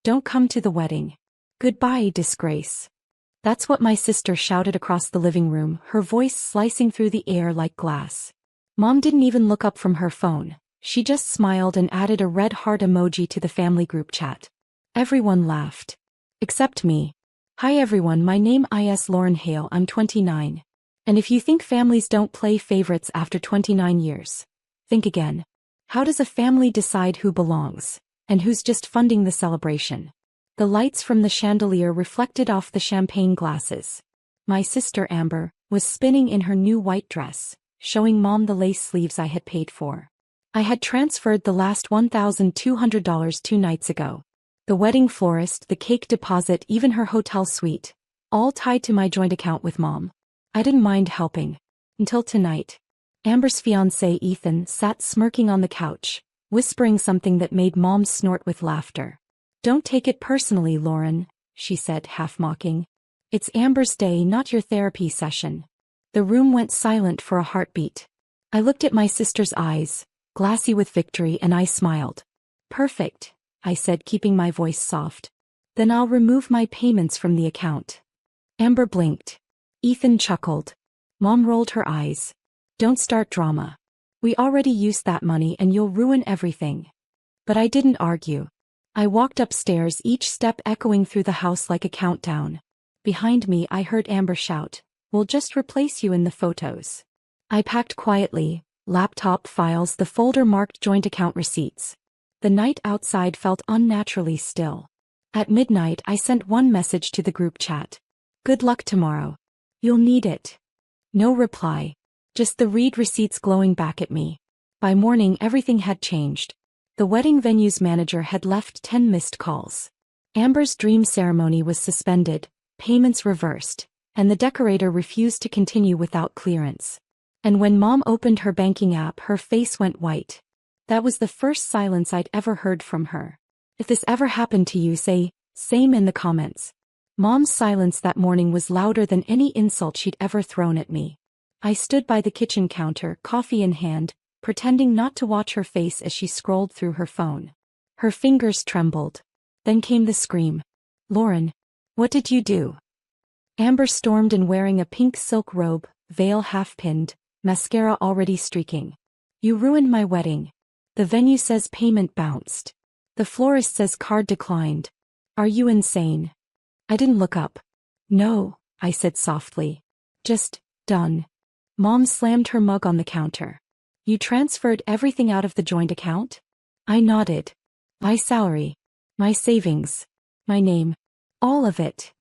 Don't come to the wedding. Goodbye, disgrace. That's what my sister shouted across the living room, her voice slicing through the air like glass. Mom didn't even look up from her phone. She just smiled and added a red heart emoji to the family group chat. Everyone laughed. Except me. Hi everyone, my name is Lauren Hale, I'm 29. And if you think families don't play favorites after 29 years, think again. How does a family decide who belongs, and who's just funding the celebration? The lights from the chandelier reflected off the champagne glasses. My sister Amber was spinning in her new white dress, showing Mom the lace sleeves I had paid for. I had transferred the last $1,200 2 nights ago. The wedding florist, the cake deposit, even her hotel suite, all tied to my joint account with Mom. I didn't mind helping. Until tonight. Amber's fiancé Ethan sat smirking on the couch, whispering something that made Mom snort with laughter. Don't take it personally, Lauren, she said, half mocking. It's Amber's day, not your therapy session. The room went silent for a heartbeat. I looked at my sister's eyes, glassy with victory, and I smiled. Perfect, I said, keeping my voice soft. Then I'll remove my payments from the account. Amber blinked. Ethan chuckled. Mom rolled her eyes. Don't start drama. We already used that money and you'll ruin everything. But I didn't argue. I walked upstairs, each step echoing through the house like a countdown. Behind me I heard Amber shout, "We'll just replace you in the photos." I packed quietly, laptop files, the folder marked joint account receipts. The night outside felt unnaturally still. At midnight I sent one message to the group chat. Good luck tomorrow. You'll need it. No reply. Just the read receipts glowing back at me. By morning everything had changed. The wedding venue's manager had left 10 missed calls. Amber's dream ceremony was suspended, payments reversed, and the decorator refused to continue without clearance. And when Mom opened her banking app, her face went white. That was the first silence I'd ever heard from her. If this ever happened to you, say, same in the comments. Mom's silence that morning was louder than any insult she'd ever thrown at me. I stood by the kitchen counter, coffee in hand, pretending not to watch her face as she scrolled through her phone. Her fingers trembled. Then came the scream. Lauren, what did you do? Amber stormed in, wearing a pink silk robe, veil half-pinned, mascara already streaking. You ruined my wedding. The venue says payment bounced. The florist says card declined. Are you insane? I didn't look up. No, I said softly. Just, done. Mom slammed her mug on the counter. You transferred everything out of the joint account? I nodded. My salary. My savings. My name. All of it.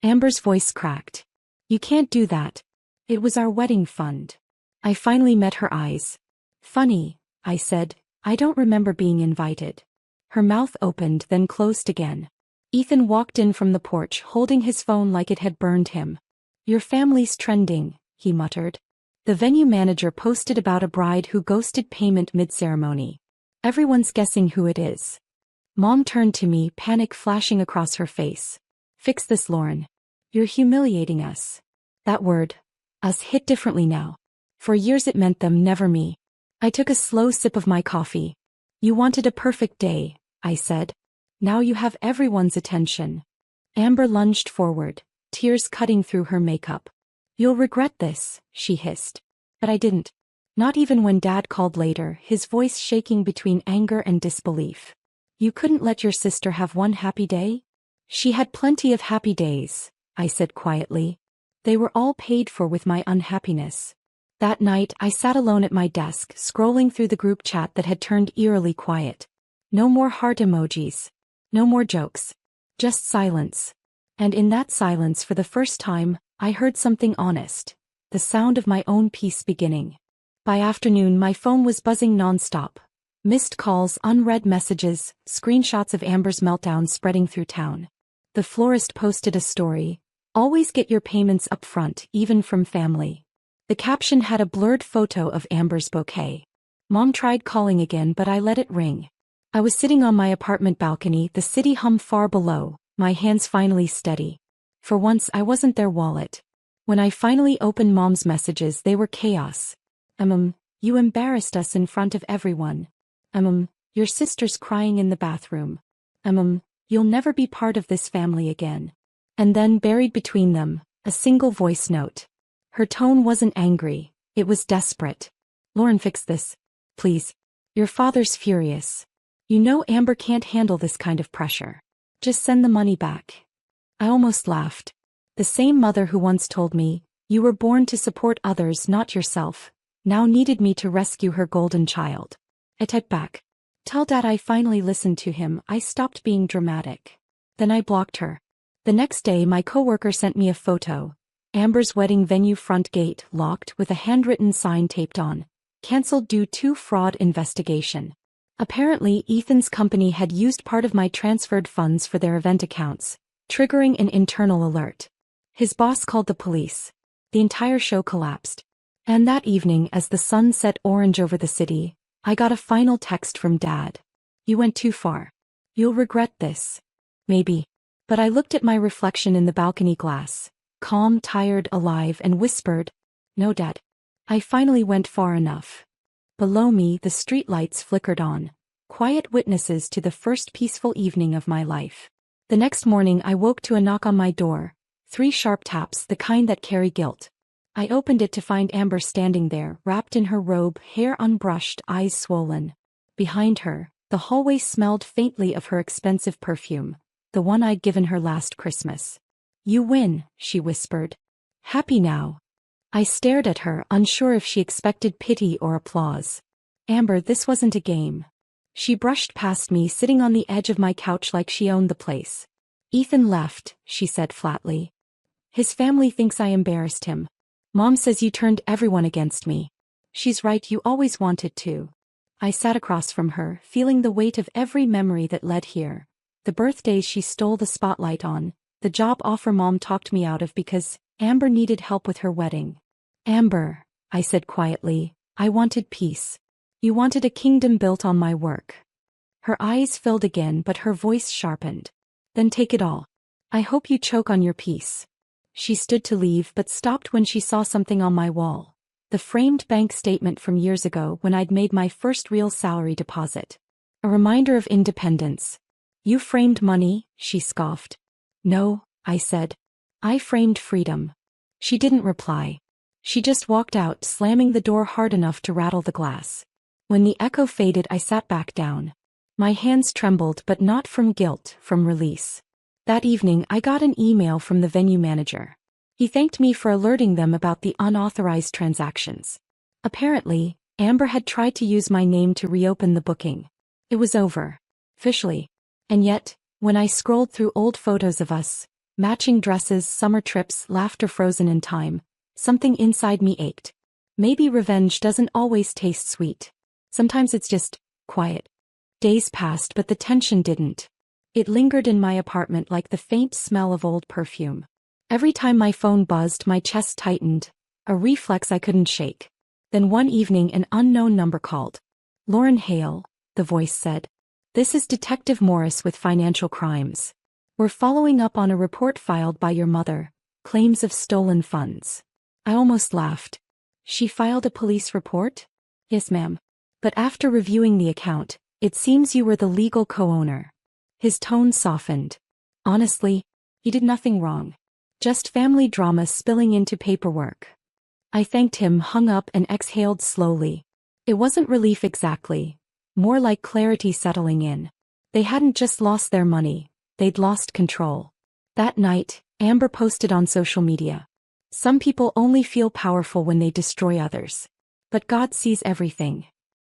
Amber's voice cracked. You can't do that. It was our wedding fund. I finally met her eyes. Funny, I said. I don't remember being invited. Her mouth opened, then closed again. Ethan walked in from the porch, holding his phone like it had burned him. Your family's trending, he muttered. The venue manager posted about a bride who ghosted payment mid-ceremony. Everyone's guessing who it is. Mom turned to me, panic flashing across her face. Fix this, Lauren. You're humiliating us. That word, us, hit differently now. For years it meant them, never me. I took a slow sip of my coffee. You wanted a perfect day, I said. Now you have everyone's attention. Amber lunged forward, tears cutting through her makeup. You'll regret this, she hissed. But I didn't. Not even when Dad called later, his voice shaking between anger and disbelief. You couldn't let your sister have one happy day? She had plenty of happy days, I said quietly. They were all paid for with my unhappiness. That night I sat alone at my desk, scrolling through the group chat that had turned eerily quiet. No more heart emojis. No more jokes. Just silence. And in that silence, for the first time, I heard something honest. The sound of my own peace beginning. By afternoon my phone was buzzing nonstop. Missed calls, unread messages, screenshots of Amber's meltdown spreading through town. The florist posted a story. Always get your payments up front, even from family. The caption had a blurred photo of Amber's bouquet. Mom tried calling again, but I let it ring. I was sitting on my apartment balcony, the city hum far below, my hands finally steady. For once I wasn't their wallet. When I finally opened Mom's messages, they were chaos. You embarrassed us in front of everyone. Your sister's crying in the bathroom. "You'll never be part of this family again." And then buried between them, a single voice note. Her tone wasn't angry, it was desperate. "Lauren, fix this. Please. Your father's furious. You know Amber can't handle this kind of pressure. Just send the money back." I almost laughed. The same mother who once told me, "You were born to support others, not yourself," now needed me to rescue her golden child. I typed back, "Tell Dad I finally listened to him, I stopped being dramatic." Then I blocked her. The next day my coworker sent me a photo. Amber's wedding venue front gate locked with a handwritten sign taped on, "Cancelled due to fraud investigation." Apparently Ethan's company had used part of my transferred funds for their event accounts, triggering an internal alert. His boss called the police. The entire show collapsed. And that evening, as the sun set orange over the city, I got a final text from Dad. "You went too far. You'll regret this." Maybe. But I looked at my reflection in the balcony glass, calm, tired, alive, and whispered, "No, Dad. I finally went far enough." Below me, the streetlights flickered on, quiet witnesses to the first peaceful evening of my life. The next morning I woke to a knock on my door, 3 sharp taps, the kind that carry guilt. I opened it to find Amber standing there, wrapped in her robe, hair unbrushed, eyes swollen. Behind her, the hallway smelled faintly of her expensive perfume, the one I'd given her last Christmas. "You win," she whispered. "Happy now?" I stared at her, unsure if she expected pity or applause. "Amber, this wasn't a game." She brushed past me, sitting on the edge of my couch like she owned the place. "Ethan left," she said flatly. "His family thinks I embarrassed him. Mom says you turned everyone against me." "She's right, you always wanted to." I sat across from her, feeling the weight of every memory that led here. The birthdays she stole the spotlight on, the job offer Mom talked me out of because Amber needed help with her wedding. "Amber," I said quietly, "I wanted peace. You wanted a kingdom built on my work." Her eyes filled again, but her voice sharpened. "Then take it all. I hope you choke on your peace." She stood to leave but stopped when she saw something on my wall. The framed bank statement from years ago when I'd made my first real salary deposit. A reminder of independence. "You framed money?" she scoffed. "No," I said. "I framed freedom." She didn't reply. She just walked out, slamming the door hard enough to rattle the glass. When the echo faded, I sat back down. My hands trembled, but not from guilt, from release. That evening I got an email from the venue manager. He thanked me for alerting them about the unauthorized transactions. Apparently, Amber had tried to use my name to reopen the booking. It was over. Officially. And yet, when I scrolled through old photos of us, matching dresses, summer trips, laughter frozen in time, something inside me ached. Maybe revenge doesn't always taste sweet. Sometimes it's just quiet. Days passed, but the tension didn't. It lingered in my apartment like the faint smell of old perfume. Every time my phone buzzed, my chest tightened, a reflex I couldn't shake. Then one evening an unknown number called. "Lauren Hale," the voice said. "This is Detective Morris with Financial Crimes. We're following up on a report filed by your mother, claims of stolen funds." I almost laughed. "She filed a police report?" "Yes, ma'am. But after reviewing the account, it seems you were the legal co-owner." His tone softened. "Honestly, you did nothing wrong. Just family drama spilling into paperwork." I thanked him, hung up, and exhaled slowly. It wasn't relief exactly. More like clarity settling in. They hadn't just lost their money, they'd lost control. That night, Amber posted on social media. "Some people only feel powerful when they destroy others. But God sees everything."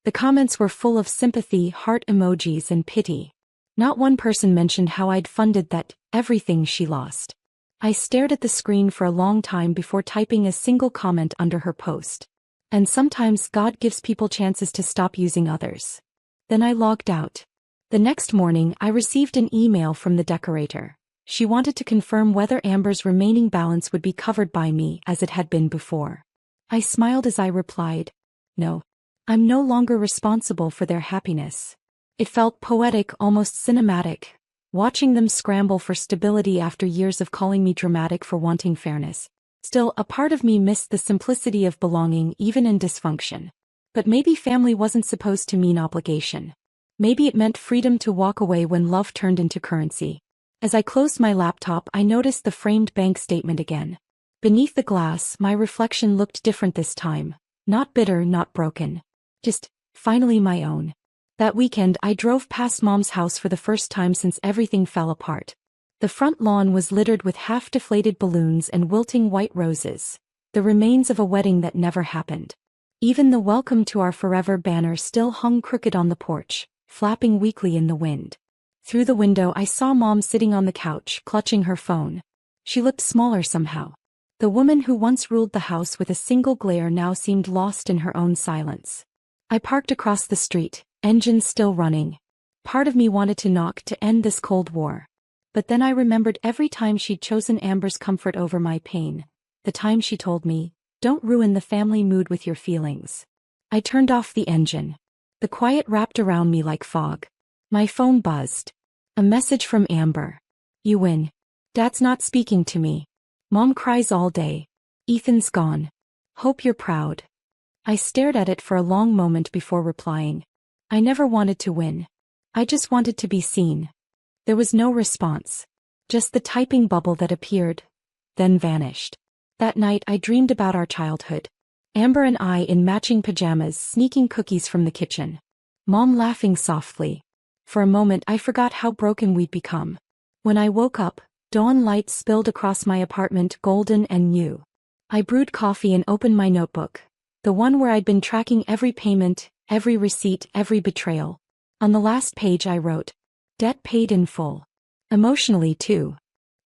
The comments were full of sympathy, heart emojis, and pity. Not one person mentioned how I'd funded that everything she lost. I stared at the screen for a long time before typing a single comment under her post. And sometimes God gives people chances to stop using others. Then I logged out. The next morning I received an email from the decorator. She wanted to confirm whether Amber's remaining balance would be covered by me as it had been before. I smiled as I replied, "No. I'm no longer responsible for their happiness." It felt poetic, almost cinematic, watching them scramble for stability after years of calling me dramatic for wanting fairness. Still, a part of me missed the simplicity of belonging even in dysfunction. But maybe family wasn't supposed to mean obligation. Maybe it meant freedom to walk away when love turned into currency. As I closed my laptop, I noticed the framed bank statement again. Beneath the glass, my reflection looked different this time. Not bitter, not broken. Just, finally my own. That weekend, I drove past Mom's house for the first time since everything fell apart. The front lawn was littered with half-deflated balloons and wilting white roses, the remains of a wedding that never happened. Even the "Welcome to our forever" banner still hung crooked on the porch, flapping weakly in the wind. Through the window, I saw Mom sitting on the couch, clutching her phone. She looked smaller somehow. The woman who once ruled the house with a single glare now seemed lost in her own silence. I parked across the street, engines still running. Part of me wanted to knock to end this Cold War. But then I remembered every time she'd chosen Amber's comfort over my pain. The time she told me, "Don't ruin the family mood with your feelings." I turned off the engine. The quiet wrapped around me like fog. My phone buzzed. A message from Amber. "You win. Dad's not speaking to me. Mom cries all day. Ethan's gone. Hope you're proud." I stared at it for a long moment before replying. I never wanted to win. I just wanted to be seen. There was no response. Just the typing bubble that appeared, then vanished. That night I dreamed about our childhood. Amber and I in matching pajamas sneaking cookies from the kitchen. Mom laughing softly. For a moment I forgot how broken we'd become. When I woke up, dawn light spilled across my apartment, golden and new. I brewed coffee and opened my notebook. The one where I'd been tracking every payment, every receipt, every betrayal. On the last page I wrote, "Debt paid in full." Emotionally too.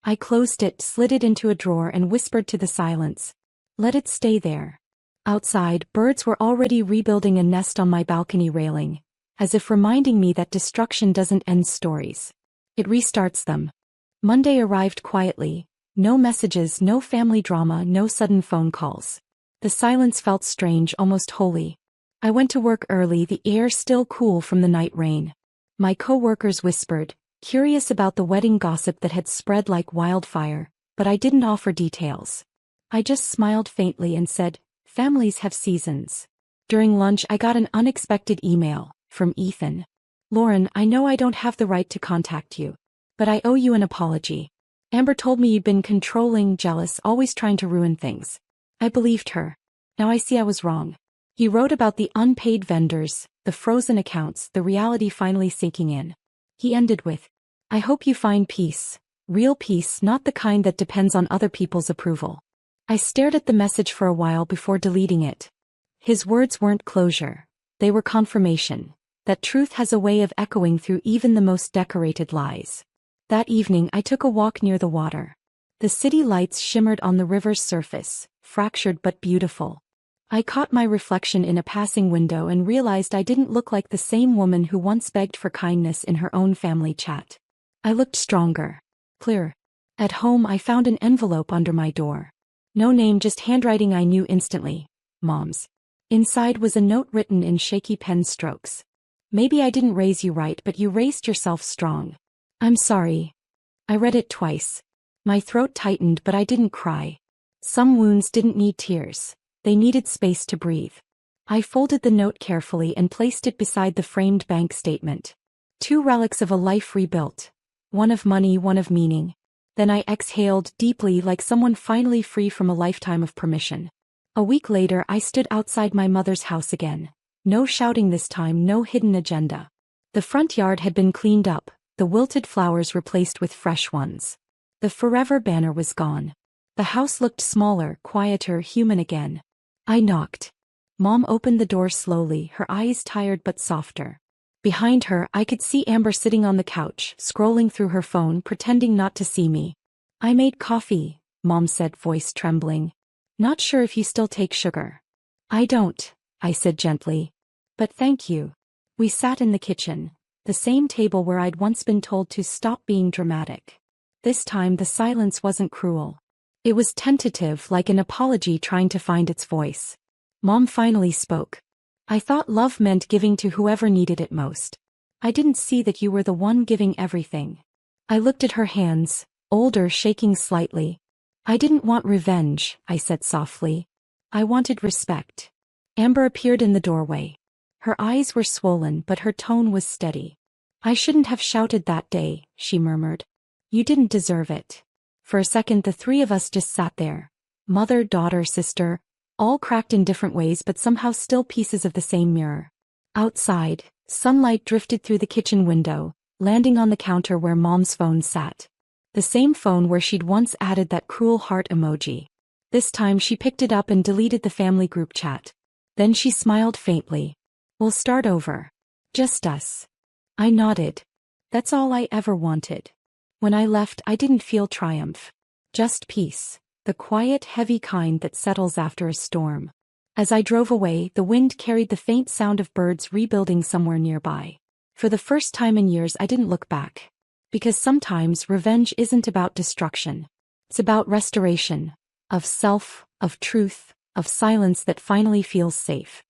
I closed it, slid it into a drawer and whispered to the silence, "Let it stay there." Outside, birds were already rebuilding a nest on my balcony railing, as if reminding me that destruction doesn't end stories. It restarts them. Monday arrived quietly. No messages, no family drama, no sudden phone calls. The silence felt strange, almost holy. I went to work early, the air still cool from the night rain. My co-workers whispered, curious about the wedding gossip that had spread like wildfire, but I didn't offer details. I just smiled faintly and said, "Families have seasons." During lunch I got an unexpected email, from Ethan. "Lauren, I know I don't have the right to contact you. But I owe you an apology. Amber told me you'd been controlling, jealous, always trying to ruin things. I believed her. Now I see I was wrong." He wrote about the unpaid vendors, the frozen accounts, the reality finally sinking in. He ended with, "I hope you find peace. Real peace, not the kind that depends on other people's approval." I stared at the message for a while before deleting it. His words weren't closure. They were confirmation. That truth has a way of echoing through even the most decorated lies. That evening I took a walk near the water. The city lights shimmered on the river's surface, fractured but beautiful. I caught my reflection in a passing window and realized I didn't look like the same woman who once begged for kindness in her own family chat. I looked stronger. Clearer. At home I found an envelope under my door. No name, just handwriting I knew instantly. Mom's. Inside was a note written in shaky pen strokes. "Maybe I didn't raise you right, but you raised yourself strong. I'm sorry." I read it twice. My throat tightened, but I didn't cry. Some wounds didn't need tears. They needed space to breathe. I folded the note carefully and placed it beside the framed bank statement. Two relics of a life rebuilt. One of money, one of meaning. Then I exhaled deeply, like someone finally free from a lifetime of permission. A week later I stood outside my mother's house again. No shouting this time, no hidden agenda. The front yard had been cleaned up, the wilted flowers replaced with fresh ones. The forever banner was gone. The house looked smaller, quieter, human again. I knocked. Mom opened the door slowly, her eyes tired but softer. Behind her, I could see Amber sitting on the couch, scrolling through her phone, pretending not to see me. "I made coffee," Mom said, voice trembling. "Not sure if you still take sugar." "I don't," I said gently. "But thank you." We sat in the kitchen, the same table where I'd once been told to stop being dramatic. This time the silence wasn't cruel. It was tentative, like an apology trying to find its voice. Mom finally spoke. "I thought love meant giving to whoever needed it most. I didn't see that you were the one giving everything." I looked at her hands, older, shaking slightly. "I didn't want revenge," I said softly. "I wanted respect." Amber appeared in the doorway. Her eyes were swollen but her tone was steady. I shouldn't have shouted that day, she murmured. You didn't deserve it. For a second the three of us just sat there. Mother, daughter, sister, all cracked in different ways but somehow still pieces of the same mirror. Outside, sunlight drifted through the kitchen window, landing on the counter where Mom's phone sat. The same phone where she'd once added that cruel heart emoji. This time she picked it up and deleted the family group chat. Then she smiled faintly. We'll start over. Just us. I nodded. That's all I ever wanted. When I left, I didn't feel triumph. Just peace. The quiet, heavy kind that settles after a storm. As I drove away, the wind carried the faint sound of birds rebuilding somewhere nearby. For the first time in years I didn't look back. Because sometimes revenge isn't about destruction. It's about restoration. Of self, of truth, of silence that finally feels safe.